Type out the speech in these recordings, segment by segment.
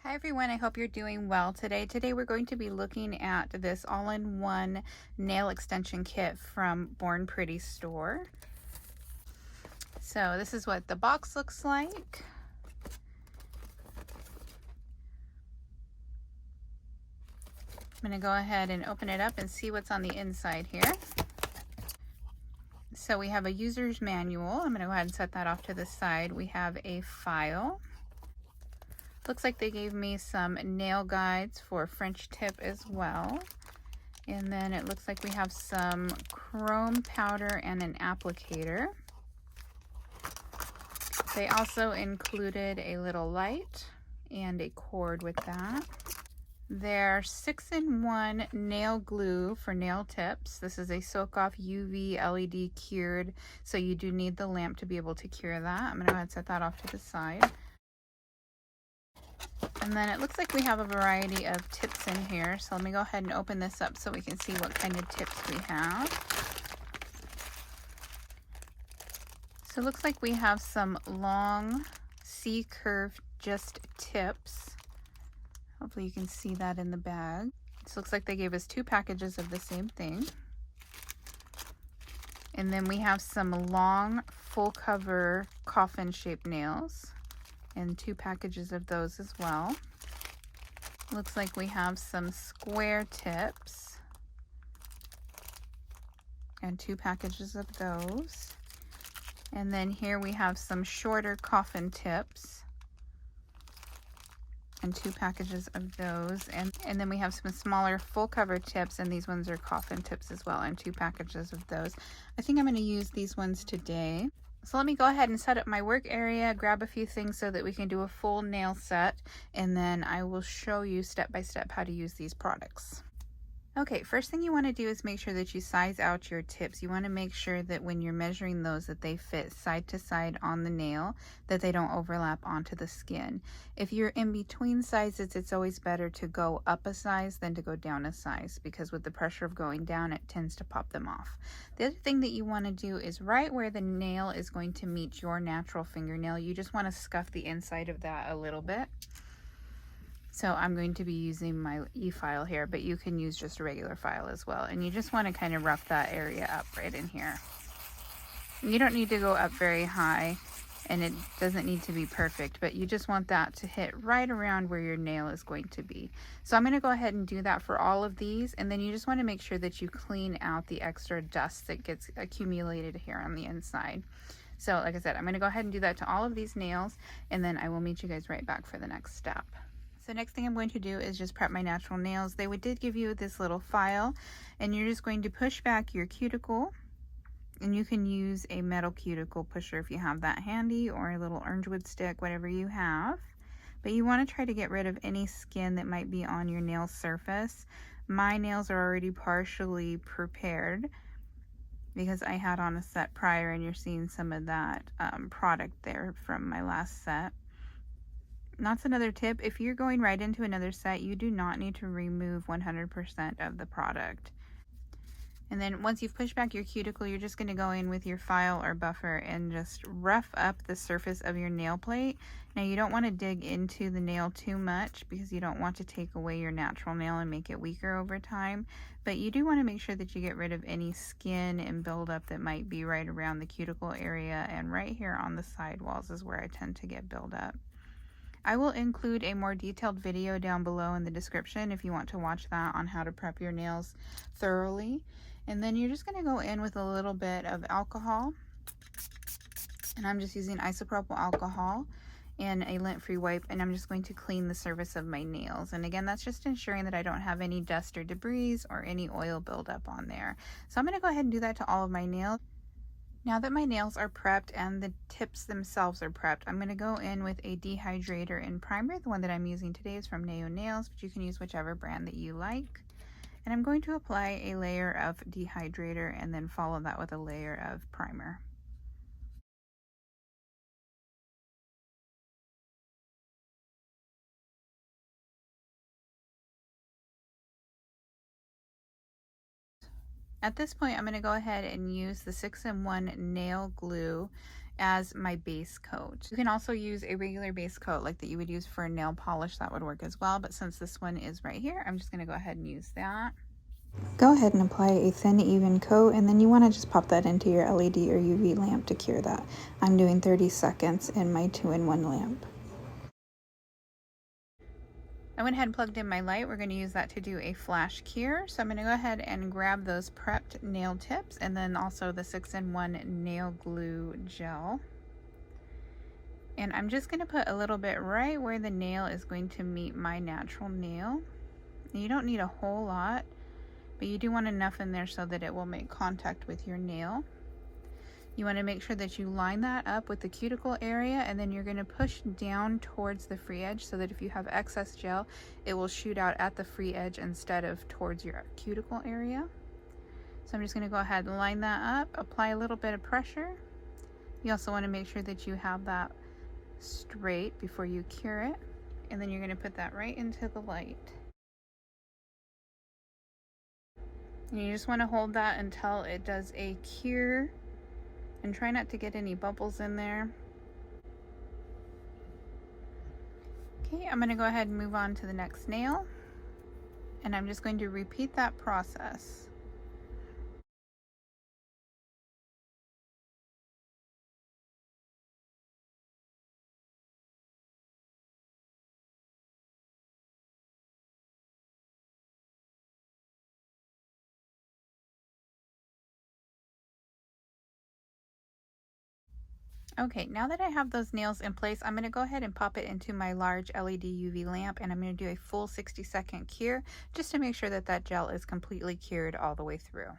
Hi everyone, I hope you're doing well today. Today we're going to be looking at this all-in-one nail extension kit from Born Pretty store. So this is what the box looks like. I'm going to go ahead and open it up and see what's on the inside here. So we have a user's manual. I'm going to go ahead and set that off to the side. We have a file. Looks like they gave me some nail guides for French tip as well. And then it looks like we have some chrome powder and an applicator. They also included a little light and a cord with that. They're 6-in-1 nail glue for nail tips. This is a soak off UV LED cured, so you do need the lamp to be able to cure that. I'm going to go ahead and set that off to the side. And then it looks like we have a variety of tips in here. So let me go ahead and open this up so we can see what kind of tips we have. So it looks like we have some long C-curve just tips. Hopefully you can see that in the bag. This looks like they gave us 2 packages of the same thing. And then we have some long full cover coffin shaped nails and 2 packages of those as well. Looks like we have some square tips and 2 packages of those. And then here we have some shorter coffin tips and 2 packages of those. And then we have some smaller full cover tips, and these ones are coffin tips as well, and 2 packages of those. I think I'm going to use these ones today. So let me go ahead and set up my work area, grab a few things so that we can do a full nail set, and then I will show you step by step how to use these products. Okay, first thing you want to do is make sure that you size out your tips. You want to make sure that when you're measuring those that they fit side to side on the nail, that they don't overlap onto the skin. If you're in between sizes, it's always better to go up a size than to go down a size, because with the pressure of going down, it tends to pop them off. The other thing that you want to do is right where the nail is going to meet your natural fingernail, you just want to scuff the inside of that a little bit. So I'm going to be using my e-file here, but you can use just a regular file as well. And you just want to kind of rough that area up right in here. You don't need to go up very high, and it doesn't need to be perfect, but you just want that to hit right around where your nail is going to be. So I'm going to go ahead and do that for all of these, and then you just want to make sure that you clean out the extra dust that gets accumulated here on the inside. So like I said, I'm going to go ahead and do that to all of these nails, and then I will meet you guys right back for the next step. So next thing I'm going to do is just prep my natural nails. They did give you this little file, and you're just going to push back your cuticle, and you can use a metal cuticle pusher if you have that handy, or a little orange wood stick, whatever you have. But you want to try to get rid of any skin that might be on your nail surface. My nails are already partially prepared because I had on a set prior, and you're seeing some of that product there from my last set. That's another tip. If you're going right into another set, you do not need to remove 100% of the product. And then once you've pushed back your cuticle, you're just going to go in with your file or buffer and just rough up the surface of your nail plate. Now you don't want to dig into the nail too much because you don't want to take away your natural nail and make it weaker over time. But you do want to make sure that you get rid of any skin and buildup that might be right around the cuticle area, and right here on the side walls is where I tend to get buildup. I will include a more detailed video down below in the description if you want to watch that on how to prep your nails thoroughly. And then you're just going to go in with a little bit of alcohol. And I'm just using isopropyl alcohol and a lint-free wipe, and I'm just going to clean the surface of my nails. And again, that's just ensuring that I don't have any dust or debris or any oil buildup on there. So I'm going to go ahead and do that to all of my nails. Now that my nails are prepped and the tips themselves are prepped, I'm going to go in with a dehydrator and primer. The one that I'm using today is from Neo Nails, but you can use whichever brand that you like. And I'm going to apply a layer of dehydrator and then follow that with a layer of primer. At this point, I'm going to go ahead and use the 6-in-1 nail glue, as my base coat. You can also use a regular base coat like that you would use for a nail polish. That would work as well, but since this one is right here, I'm just going to go ahead and use that. Go ahead and apply a thin, even coat, and then you want to just pop that into your LED or UV lamp to cure that. I'm doing 30 seconds in my 2-in-1 lamp. I went ahead and plugged in my light. We're going to use that to do a flash cure. So I'm going to go ahead and grab those prepped nail tips and then also the 6-in-1 nail glue gel. And I'm just going to put a little bit right where the nail is going to meet my natural nail. And you don't need a whole lot, but you do want enough in there so that it will make contact with your nail. You want to make sure that you line that up with the cuticle area, and then you're going to push down towards the free edge so that if you have excess gel, it will shoot out at the free edge instead of towards your cuticle area. So I'm just going to go ahead and line that up, apply a little bit of pressure. You also want to make sure that you have that straight before you cure it, and then you're going to put that right into the light. And you just want to hold that until it does a cure. And try not to get any bubbles in there. Okay, I'm going to go ahead and move on to the next nail. And I'm just going to repeat that process. Okay, now that I have those nails in place, I'm going to go ahead and pop it into my large LED UV lamp, and I'm going to do a full 60-second cure just to make sure that that gel is completely cured all the way through.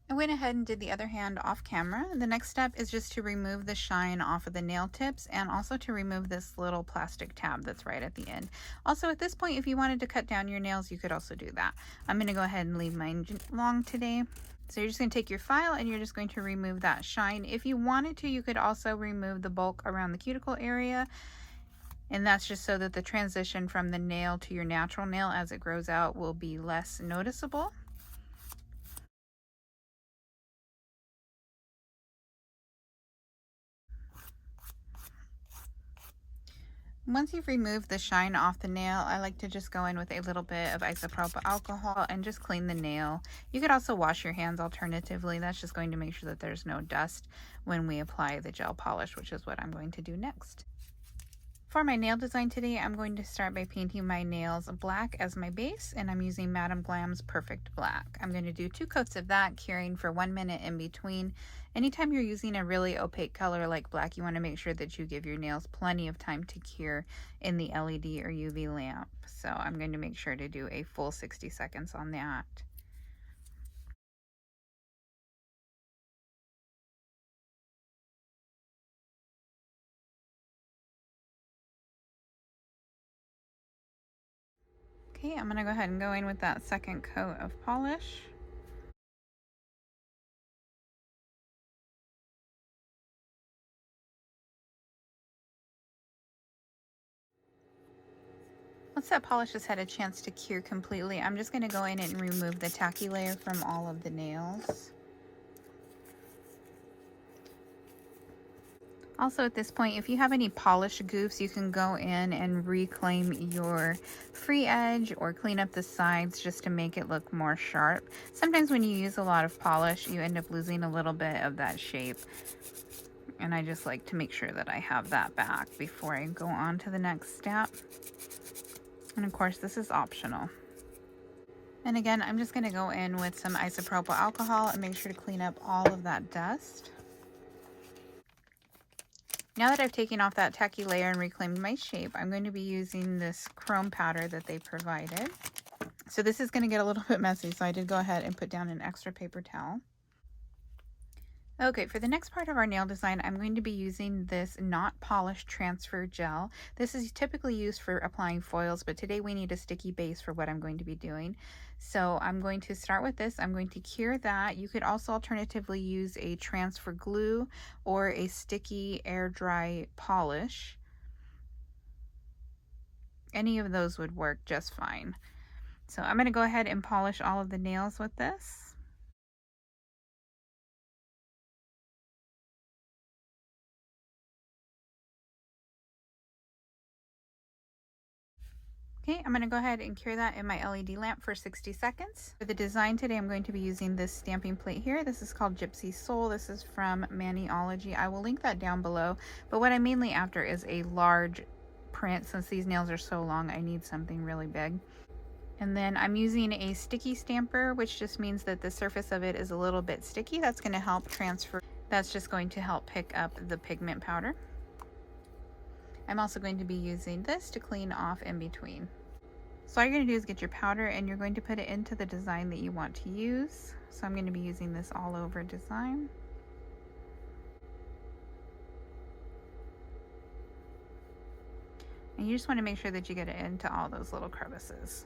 I went ahead and did the other hand off camera. The next step is just to remove the shine off of the nail tips and also to remove this little plastic tab that's right at the end. Also, at this point, if you wanted to cut down your nails, you could also do that. I'm going to go ahead and leave mine long today. So you're just going to take your file and you're just going to remove that shine. If you wanted to, you could also remove the bulk around the cuticle area. And that's just so that the transition from the nail to your natural nail as it grows out will be less noticeable. Once you've removed the shine off the nail, I like to just go in with a little bit of isopropyl alcohol and just clean the nail. You could also wash your hands alternatively. That's just going to make sure that there's no dust when we apply the gel polish, which is what I'm going to do next. For my nail design today, I'm going to start by painting my nails black as my base, and I'm using Madame Glam's Perfect Black. I'm going to do 2 coats of that, curing for 1 minute in between. Anytime you're using a really opaque color like black, you want to make sure that you give your nails plenty of time to cure in the LED or UV lamp. So I'm going to make sure to do a full 60 seconds on that. Okay, I'm going to go ahead and go in with that second coat of polish. Once that polish has had a chance to cure completely, I'm just going to go in and remove the tacky layer from all of the nails. Also at this point, if you have any polish goofs, you can go in and reclaim your free edge or clean up the sides just to make it look more sharp. Sometimes when you use a lot of polish, you end up losing a little bit of that shape. And I just like to make sure that I have that back before I go on to the next step. And of course, this is optional. And again, I'm just going to go in with some isopropyl alcohol and make sure to clean up all of that dust. Now that I've taken off that tacky layer and reclaimed my shape, I'm going to be using this chrome powder that they provided. So this is going to get a little bit messy, so I did go ahead and put down an extra paper towel. Okay, for the next part of our nail design, I'm going to be using this not polished transfer gel. This is typically used for applying foils, but today we need a sticky base for what I'm going to be doing. So I'm going to start with this. I'm going to cure that. You could also alternatively use a transfer glue or a sticky air dry polish. Any of those would work just fine. So I'm going to go ahead and polish all of the nails with this. Okay, I'm going to go ahead and cure that in my LED lamp for 60 seconds. For the design today, I'm going to be using this stamping plate here. This is called Gypsy Soul. This is from Maniology. I will link that down below. But what I'm mainly after is a large print. Since these nails are so long, I need something really big. And then I'm using a sticky stamper, which just means that the surface of it is a little bit sticky. That's going to help transfer. That's just going to help pick up the pigment powder. I'm also going to be using this to clean off in between. So all you're going to do is get your powder and you're going to put it into the design that you want to use. So I'm going to be using this all over design. And you just want to make sure that you get it into all those little crevices.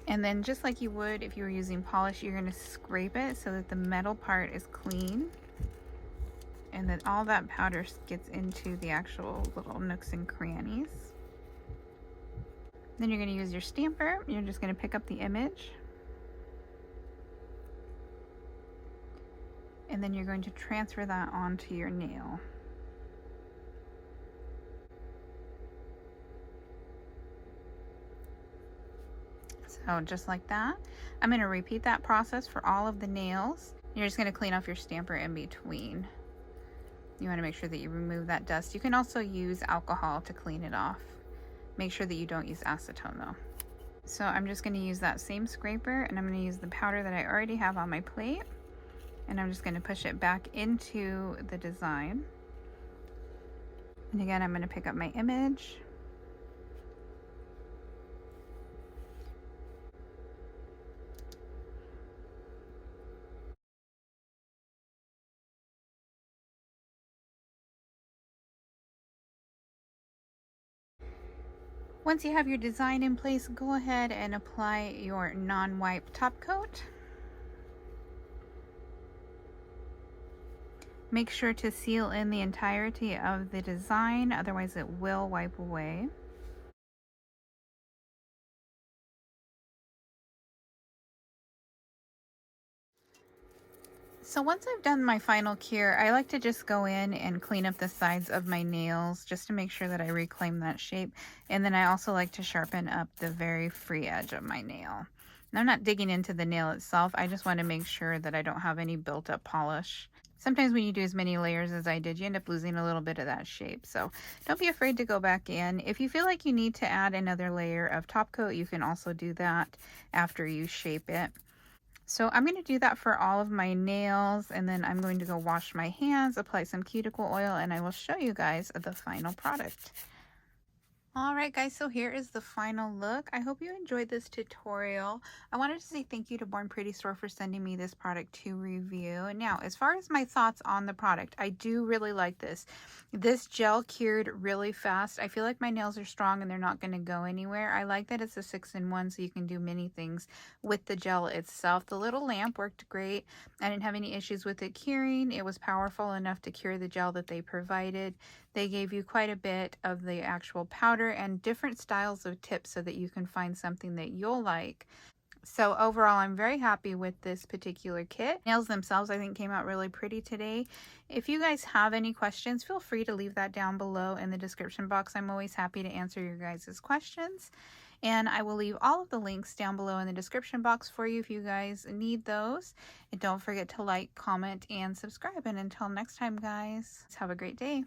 And then just like you would if you were using polish, you're going to scrape it so that the metal part is clean. And that all that powder gets into the actual little nooks and crannies. Then you're going to use your stamper. You're just going to pick up the image. And then you're going to transfer that onto your nail. So just like that. I'm going to repeat that process for all of the nails. You're just going to clean off your stamper in between. You want to make sure that you remove that dust. You can also use alcohol to clean it off. Make sure that you don't use acetone though. So I'm just going to use that same scraper and I'm going to use the powder that I already have on my plate. And I'm just going to push it back into the design. And again, I'm going to pick up my image. Once you have your design in place, go ahead and apply your non-wipe top coat. Make sure to seal in the entirety of the design, otherwise it will wipe away. So once I've done my final cure, I like to just go in and clean up the sides of my nails just to make sure that I reclaim that shape. And then I also like to sharpen up the very free edge of my nail. And I'm not digging into the nail itself. I just want to make sure that I don't have any built up polish. Sometimes when you do as many layers as I did, you end up losing a little bit of that shape. So don't be afraid to go back in. If you feel like you need to add another layer of top coat, you can also do that after you shape it. So I'm going to do that for all of my nails, and then I'm going to go wash my hands, apply some cuticle oil, and I will show you guys the final product. Alright guys, so here is the final look. I hope you enjoyed this tutorial. I wanted to say thank you to Born Pretty Store for sending me this product to review. Now, as far as my thoughts on the product, I do really like this. This gel cured really fast. I feel like my nails are strong and they're not going to go anywhere. I like that it's a 6-in-1 so you can do many things with the gel itself. The little lamp worked great. I didn't have any issues with it curing. It was powerful enough to cure the gel that they provided. They gave you quite a bit of the actual powder and different styles of tips so that you can find something that you'll like. So overall, I'm very happy with this particular kit. Nails themselves, I think, came out really pretty today. If you guys have any questions, feel free to leave that down below in the description box. I'm always happy to answer your guys' questions. And I will leave all of the links down below in the description box for you if you guys need those. And don't forget to like, comment, and subscribe. And until next time, guys, have a great day.